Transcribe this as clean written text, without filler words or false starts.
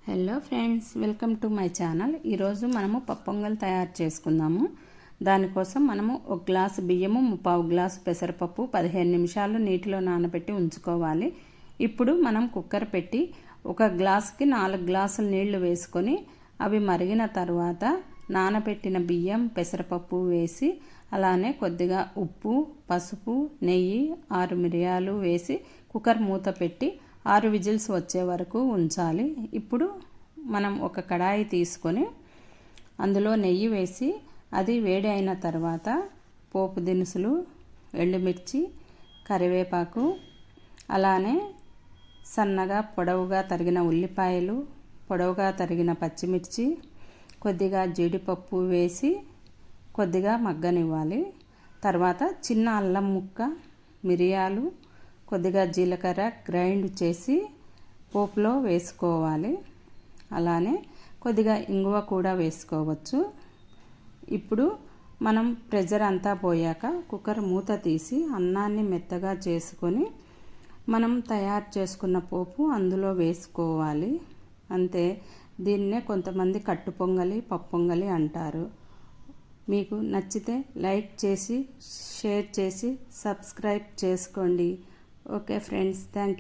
Hello friends, welcome to my channel. ఈరోజు మనము పప్పు పొంగల్ తయారు చేసుకుందాము. దానికోసం మనము ఒక గ్లాసు బియ్యము, 3/4 గ్లాసు పెసరపప్పు 15 నిమిషాలు నీటిలో నానబెట్టి ఉంచుకోవాలి. ఇప్పుడు మనం కుక్కర్ పెట్టి ఒక గ్లాసుకి 4 గ్లాసులు నీళ్లు వేసుకొని అవి మరిగిన తర్వాత నానబెట్టిన బియ్యం, పెసరపప్పు వేసి అలానే కొద్దిగా ఉప్పు, పసుపు, నెయ్యి, 6 మిరియాలు వేసి కుక్కర్ మూత పెట్టి 6 విజిల్స్ వచ్చే వరకు ఉంచాలి. ఇప్పుడు మనం ఒక కడాయి తీసుకొని అందులో నెయ్యి వేసి అది వేడి అయిన తర్వాత పోపు దినుసులు, ఎండుమిర్చి, కరివేపాకు, అలానే సన్నగా పొడవుగా తరిగిన ఉల్లిపాయలు, పొడవుగా తరిగిన పచ్చిమిర్చి, కొద్దిగా జీడిపప్పు వేసి కొద్దిగా మగ్గనివ్వాలి. తర్వాత చిన్న అల్లం ముక్క, మిరియాలు, కొద్దిగా జీలకర్ర గ్రైండ్ చేసి పోపులో వేసుకోవాలి. అలానే కొద్దిగా ఇంగువ కూడా వేసుకోవచ్చు. ఇప్పుడు మనం ప్రెషర్ అంతా పోయాక కుక్కర్ మూత తీసి అన్నాన్ని మెత్తగా చేసుకొని మనం తయారు చేసుకున్న పోపు అందులో వేసుకోవాలి. అంతే. దీన్నే కొంతమంది కట్టు పొంగలి, పప్పు పొంగలి అంటారు. మీకు నచ్చితే లైక్ చేసి, షేర్ చేసి, సబ్స్క్రైబ్ చేసుకోండి. Okay friends, thank you.